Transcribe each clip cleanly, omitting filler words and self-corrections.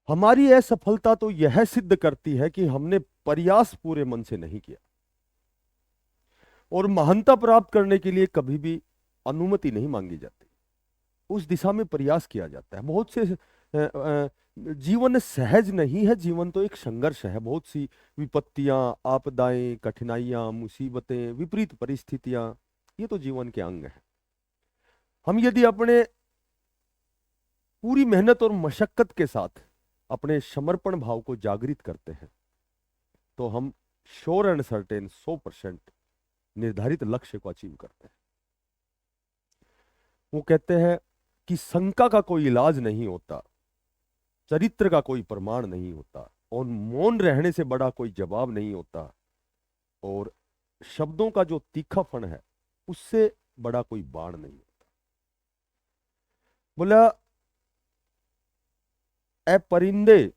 हमारी असफलता तो यह सिद्ध करती है कि हमने प्रयास पूरे मन से नहीं किया, और महानता प्राप्त करने के लिए कभी भी अनुमति नहीं मांगी जाती, उस दिशा में प्रयास किया जाता है। बहुत से जीवन सहज नहीं है, जीवन तो एक संघर्ष है। बहुत सी विपत्तियां, आपदाएं, कठिनाइयां, मुसीबतें, विपरीत परिस्थितियां, ये तो जीवन के अंग हैं। हम यदि अपने पूरी मेहनत और मशक्कत के साथ अपने समर्पण भाव को जागृत करते हैं, तो हम श्योर एंड सर्टेन 100% निर्धारित लक्ष्य को अचीव करते हैं। वो कहते हैं कि शंका का कोई इलाज नहीं होता, चरित्र का कोई प्रमाण नहीं होता, और मौन रहने से बड़ा कोई जवाब नहीं होता, और शब्दों का जो तीखापन है उससे बड़ा कोई बाण नहीं होता। बोला, ए परिंदे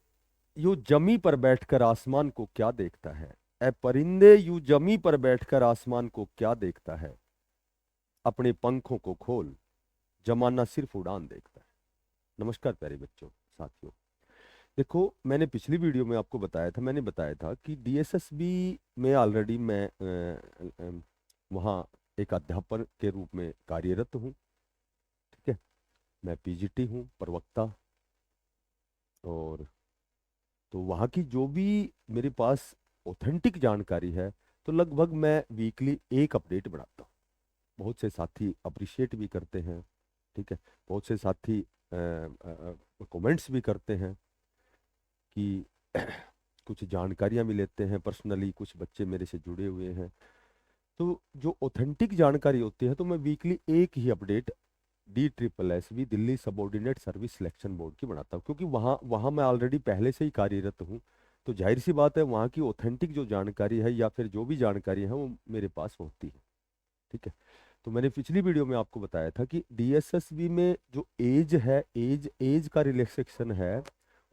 यू जमी पर बैठकर आसमान को क्या देखता है, ए परिंदे यू जमी पर बैठकर आसमान को क्या देखता है, अपने पंखों को खोल, जमाना सिर्फ उड़ान देखता है। नमस्कार प्यारे बच्चों, साथियों। देखो, मैंने पिछली वीडियो में आपको बताया था, मैंने बताया था कि डीएसएसबी में ऑलरेडी मैं वहाँ एक अध्यापक के रूप में कार्यरत हूँ। ठीक है, मैं पीजीटी हूँ, प्रवक्ता। और तो वहाँ की जो भी मेरे पास ऑथेंटिक जानकारी है, तो लगभग मैं वीकली एक अपडेट बनाता हूँ। बहुत से साथी अप्रिशिएट भी करते हैं। ठीक है, बहुत से साथी कमेंट्स भी करते हैं कि कुछ जानकारियां भी लेते हैं पर्सनली, कुछ बच्चे मेरे से जुड़े हुए हैं। तो जो ऑथेंटिक जानकारी होती है, तो मैं वीकली एक ही update DSSB Delhi subordinate service selection board की बनाता हूँ, क्योंकि वहाँ वहाँ मैं ऑलरेडी पहले से ही कार्यरत हूँ। तो जाहिर सी बात है, वहाँ की ऑथेंटिक जो जानकारी है या फिर जो भी जानकारी है वो मेरे पास होती है। ठीक है, तो मैंने पिछली वीडियो में आपको बताया था कि डीएसएसबी में जो एज है, एज एज का रिलैक्सेशन है,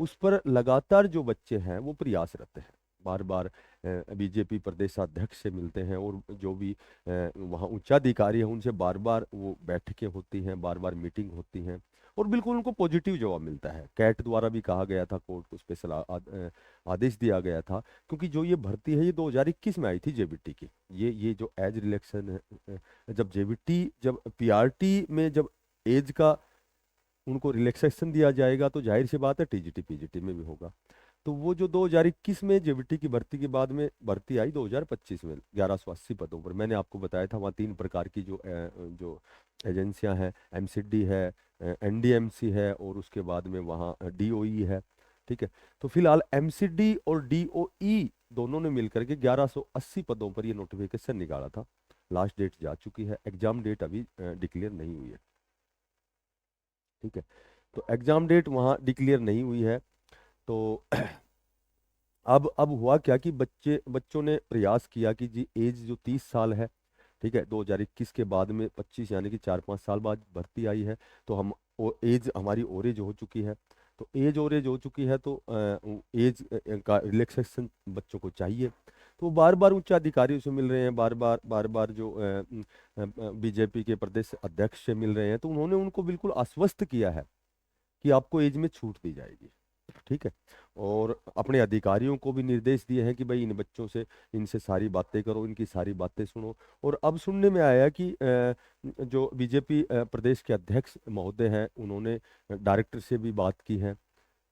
उस पर लगातार जो बच्चे हैं वो प्रयासरत हैं। बार बार बीजेपी प्रदेशाध्यक्ष से मिलते हैं, और जो भी वहाँ उच्चाधिकारी हैं उनसे बार बार वो बैठकें होती हैं, बार बार मीटिंग होती हैं, और बिल्कुल उनको पॉजिटिव जवाब मिलता है। कैट द्वारा भी कहा गया था, कोर्ट को स्पेशल आदेश दिया गया था, क्योंकि जो ये भर्ती है ये 2021 में आई थी जेबीटी की। ये जो एज रिलैक्सेशन है, जब जेबीटी, जब पीआरटी में जब एज का उनको रिलैक्सेशन दिया जाएगा, तो जाहिर सी बात है टीजीटी पीजीटी में भी होगा। तो वो जो 2021 में जेबीटी की भर्ती के बाद में भर्ती आई 2025 में 1180 पदों पर, मैंने आपको बताया था वहाँ 3 प्रकार की जो एजेंसियां हैं, एमसीडी है, एनडीएमसी है, और उसके बाद में वहाँ डीओई है। ठीक है, तो फिलहाल एमसीडी और डीओई दोनों ने मिलकर के 1180 पदों पर ये नोटिफिकेशन निकाला था। लास्ट डेट जा चुकी है, एग्जाम डेट अभी डिक्लेयर नहीं हुई है। ठीक है, तो एग्जाम डेट वहाँ डिक्लेयर नहीं हुई है। तो अब हुआ क्या कि बच्चों ने प्रयास किया कि जी एज जो 30 साल है, ठीक है, 2021 के बाद में 25 यानी कि 4-5 साल बाद भर्ती आई है, तो हम एज हमारी ओरेज हो चुकी है। तो एज ओरेज हो चुकी है, तो एज का रिलैक्सेशन बच्चों को चाहिए। तो बार बार उच्च अधिकारियों से मिल रहे हैं, बार बार जो बीजेपी के प्रदेश अध्यक्ष से मिल रहे हैं, तो उन्होंने उनको बिल्कुल आश्वस्त किया है कि आपको एज में छूट दी जाएगी। ठीक है, और अपने अधिकारियों को भी निर्देश दिए हैं कि भाई इन बच्चों से, इनसे सारी बातें करो, इनकी सारी बातें सुनो। और अब सुनने में आया कि जो बीजेपी प्रदेश के अध्यक्ष महोदय हैं, उन्होंने डायरेक्टर से भी बात की है।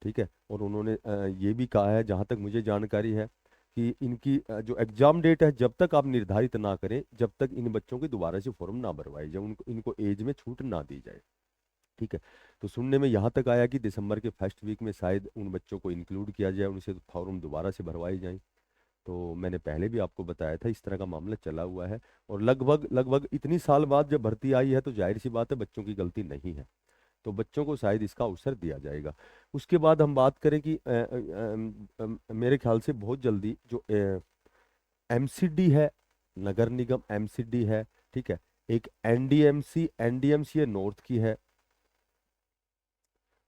ठीक है, और उन्होंने ये भी कहा है, जहाँ तक मुझे जानकारी है, कि इनकी जो एग्जाम डेट है, जब तक आप निर्धारित ना करें, जब तक इन बच्चों की दोबारा से फॉर्म ना भरवाई जाए, उनको इनको एज में छूट ना दी जाए। ठीक है, तो सुनने में यहाँ तक आया कि दिसंबर के फर्स्ट वीक में शायद उन बच्चों को इंक्लूड किया जाए, उनसे फॉर्म दोबारा से भरवाई जाए। तो मैंने पहले भी आपको बताया था, इस तरह का मामला चला हुआ है, और लगभग लगभग इतनी साल बाद जब भर्ती आई है, तो जाहिर सी बात है बच्चों की गलती नहीं है, तो बच्चों को शायद इसका अवसर दिया जाएगा। उसके बाद हम बात करें कि मेरे ख्याल से बहुत जल्दी जो एमसीडी है, नगर निगम एमसीडी है, ठीक है, एक एनडीएमसी एनडीएमसी है नॉर्थ की है,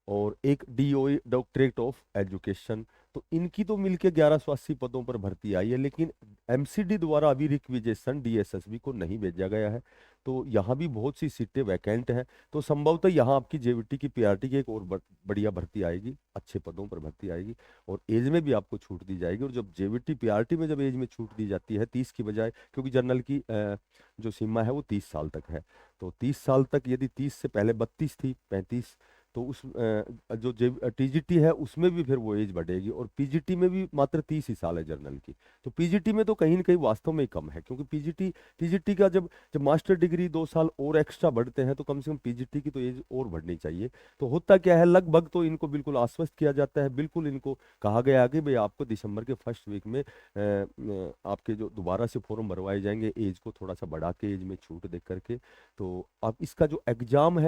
और एक डीओई डॉक्टरेट ऑफ एजुकेशन। तो इनकी तो मिलके 1180 पदों पर भर्ती आई है, लेकिन एमसीडी द्वारा अभी रिक्विजेशन डीएसएसबी को नहीं भेजा गया है। तो यहाँ भी बहुत सी सीटें वैकेंट हैं। तो संभवतः यहाँ आपकी जेवीटी की पीआरटी की एक और बढ़िया भर्ती आएगी, अच्छे पदों पर भर्ती आएगी, और एज में भी आपको छूट दी जाएगी। और जब जेवीटी पीआरटी में जब एज में छूट दी जाती है 30 की बजाय, क्योंकि जनरल की जो सीमा है वो 30 साल तक है, तो 30 साल तक, यदि 30 से पहले 32 थी, 35, तो उस जो टीजीटी है उसमें भी फिर वो एज बढ़ेगी, और पीजीटी में भी मात्र 30 ही साल है जनरल की। तो पीजीटी में तो कहीं ना कहीं वास्तव में ही कम है, क्योंकि पीजीटी टीजीटी का जब जब मास्टर डिग्री 2 साल और एक्स्ट्रा बढ़ते हैं, तो कम से कम पीजीटी की तो एज और बढ़नी चाहिए। तो होता क्या है, लगभग तो इनको बिल्कुल आश्वस्त किया जाता है, बिल्कुल इनको कहा गया है कि भाई आपको दिसंबर के फर्स्ट वीक में आपके जो दोबारा से फॉर्म भरवाए जाएंगे, एज को थोड़ा सा बढ़ा के, एज में छूट दे करके। तो अब इसका जो एग्जाम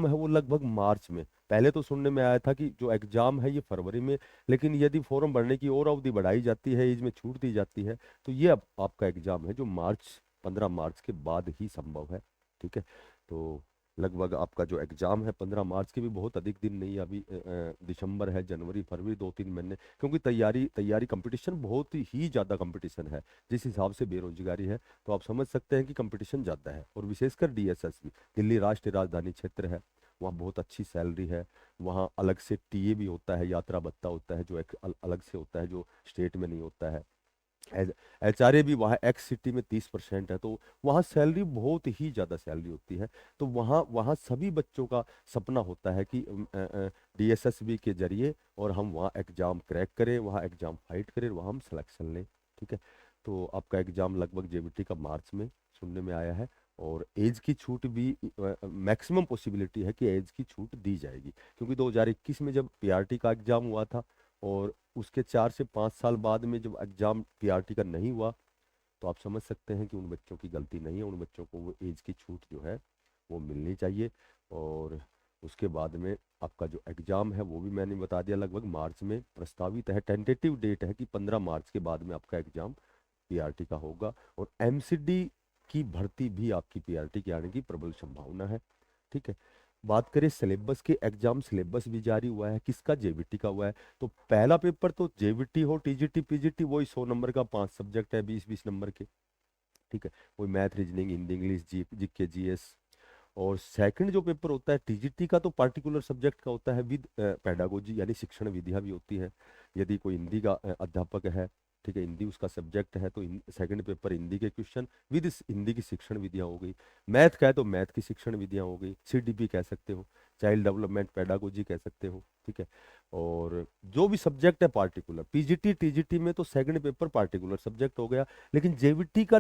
है, वो लगभग मार्च में, पहले तो सुनने में आया था कि जो एग्जाम है ये फरवरी में, लेकिन यदि फॉर्म भरने की और अवधि बढ़ाई जाती है, एज में छूट दी जाती है, तो ये अब आपका एग्जाम है जो 15 मार्च के बाद ही संभव है। ठीक है, तो लगभग आपका जो एग्जाम है 15 मार्च के भी बहुत अधिक दिन नहीं है अभी, दिसंबर है, जनवरी, फरवरी, 2-3 महीने, क्योंकि तैयारी तैयारी कंपटीशन बहुत ही ज़्यादा कंपटीशन है, जिस हिसाब से बेरोजगारी है, तो आप समझ सकते हैं कि कंपटीशन ज़्यादा है। और विशेषकर डीएसएसबी, दिल्ली राष्ट्रीय राजधानी क्षेत्र है, वहाँ बहुत अच्छी सैलरी है, वहाँ अलग से टीए भी होता है, यात्रा भत्ता होता है, जो एक अलग से होता है, जो स्टेट में नहीं होता है। एचआरए भी वहाँ एक्स सिटी में 30% है, तो वहाँ सैलरी बहुत ही ज़्यादा सैलरी होती है। तो वहाँ वहाँ सभी बच्चों का सपना होता है कि डीएसएसबी के जरिए और हम वहाँ एग्ज़ाम क्रैक करें, वहाँ एग्ज़ाम फाइट करें, वहाँ हम सिलेक्शन लें। ठीक है, तो आपका एग्ज़ाम लगभग जेबीटी का मार्च में सुनने में आया है। और एज की छूट भी मैक्सिमम पॉसिबिलिटी है कि एज की छूट दी जाएगी, क्योंकि 2021 में जब पीआरटी का एग्ज़ाम हुआ था, और उसके 4 से 5 साल बाद में जब एग्जाम पीआरटी का नहीं हुआ, तो आप समझ सकते हैं कि उन बच्चों की गलती नहीं है, उन बच्चों को वो एज की छूट जो है वो मिलनी चाहिए। और उसके बाद में आपका जो एग्ज़ाम है वो भी मैंने बता दिया, लगभग मार्च में प्रस्तावित है, टेंटेटिव डेट है कि 15 मार्च के बाद में आपका एग्ज़ाम पीआरटी का होगा। और एमसीडी की भर्ती भी आपकी पीआरटी के आने की प्रबल संभावना है। ठीक है, बात करें सिलेबस के, एग्जाम सिलेबस भी जारी हुआ है, किसका, जेवीटी का हुआ है। तो पहला पेपर तो जेवीटी हो, टीजीटी, पीजीटी, वही 100 नंबर का 5 सब्जेक्ट है, 20-20 नंबर के। ठीक है, वही math, reasoning, Hindi, English, GK, GS. और सेकंड जो पेपर होता है टीजीटी का, तो पार्टिकुलर सब्जेक्ट का होता है विद पेडागोजी, यानी शिक्षण विधियां भी होती है। यदि कोई हिंदी का अध्यापक है, ठीक है, हिंदी उसका सब्जेक्ट है, तो सेकंड पेपर हिंदी के क्वेश्चन विद हिंदी की शिक्षण विधियां हो गई। मैथ का है तो मैथ की शिक्षण विधियां हो गई, सीडीपी कह सकते हो, चाइल्ड डेवलपमेंट पेडागोजी कह सकते हो। ठीक है, और जो भी सब्जेक्ट है पार्टिकुलर, पीजीटी टीजीटी में तो सेकंड पेपर पार्टिकुलर सब्जेक्ट हो गया। लेकिन जेवीटी का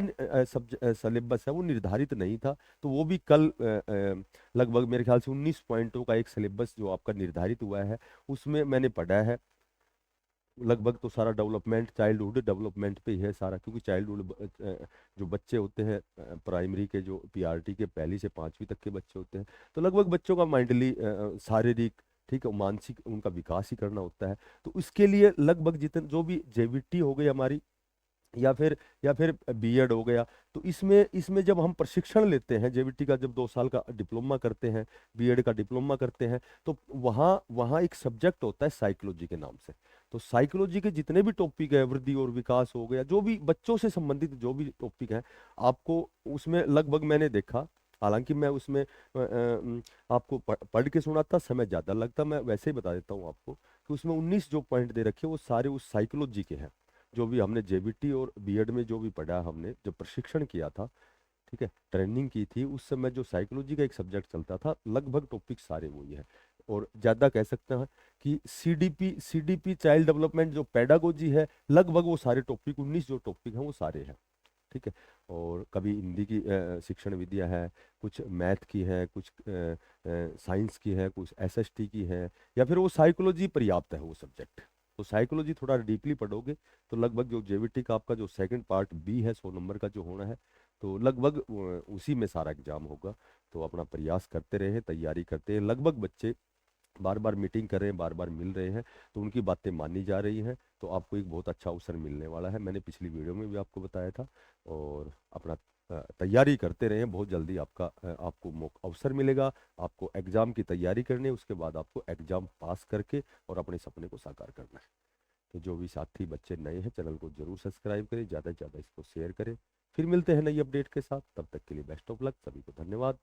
सिलेबस है वो निर्धारित नहीं था, तो वो भी कल लगभग मेरे ख्याल से 19 पॉइंटों का एक सिलेबस जो आपका निर्धारित हुआ है, उसमें मैंने पढ़ा है। लगभग तो सारा डेवलपमेंट, चाइल्डहुड डेवलपमेंट पे ही है सारा, क्योंकि चाइल्डहुड जो बच्चे होते हैं प्राइमरी के, जो पीआरटी के 1ली से 5वीं तक के बच्चे होते हैं, तो लगभग बच्चों का माइंडली, शारीरिक, ठीक है, मानसिक उनका विकास ही करना होता है। तो इसके लिए लगभग जितने जो भी जेवीटी हो गई हमारी, या फिर बीएड हो गया, तो इसमें इसमें जब हम प्रशिक्षण लेते हैं, जेवीटी का जब 2 साल का डिप्लोमा करते हैं, बीएड का डिप्लोमा करते हैं, तो वहाँ वहाँ एक सब्जेक्ट होता है साइकोलॉजी के नाम से। तो साइकोलॉजी के जितने भी टॉपिक है, वृद्धि और विकास हो गया, जो भी बच्चों से संबंधित जो भी टॉपिक है, आपको उसमें लगभग मैंने देखा, हालांकि मैं उसमें आपको पढ़ के सुनाता समय ज़्यादा लगता, मैं वैसे ही बता देता हूँ आपको कि उसमें 19 जो पॉइंट दे रखे हैं वो सारे उस साइकोलॉजी के हैं, जो भी हमने जेबीटी और बीएड में जो भी पढ़ा, हमने जो प्रशिक्षण किया था, ठीक है, ट्रेनिंग की थी, उस समय जो साइकोलॉजी का एक सब्जेक्ट चलता था, लगभग टॉपिक सारे वही है। और ज़्यादा कह सकते हैं कि सीडीपी चाइल्ड डेवलपमेंट जो पेडागोजी है, लगभग वो सारे टॉपिक, 19 जो टॉपिक हैं वो सारे हैं। ठीक है, और कभी हिंदी की शिक्षण विधियां है, कुछ मैथ की है, कुछ साइंस की है, कुछ एसएसटी की है, या फिर वो साइकोलॉजी पर्याप्त है वो सब्जेक्ट। तो साइकोलॉजी थोड़ा डीपली पढ़ोगे, तो लगभग जो जेवीटी का आपका जो सेकंड पार्ट बी है 100 नंबर का जो होना है, तो लगभग उसी में सारा एग्जाम होगा। तो अपना प्रयास करते रहे, तैयारी करते हैं, लगभग बच्चे बार बार मीटिंग कर रहे हैं, बार बार मिल रहे हैं, तो उनकी बातें मानी जा रही हैं, तो आपको एक बहुत अच्छा अवसर मिलने वाला है, मैंने पिछली वीडियो में भी आपको बताया था। और अपना तैयारी करते रहें, बहुत जल्दी आपको अवसर मिलेगा, आपको एग्ज़ाम की तैयारी करनी है, उसके बाद आपको एग्ज़ाम पास करके और अपने सपने को साकार करना है। तो जो भी साथी बच्चे नए हैं, चैनल को जरूर सब्सक्राइब करें, ज़्यादा से ज़्यादा इसको शेयर करें। फिर मिलते हैं नई अपडेट के साथ, तब तक के लिए बेस्ट ऑफ लक, सभी को धन्यवाद।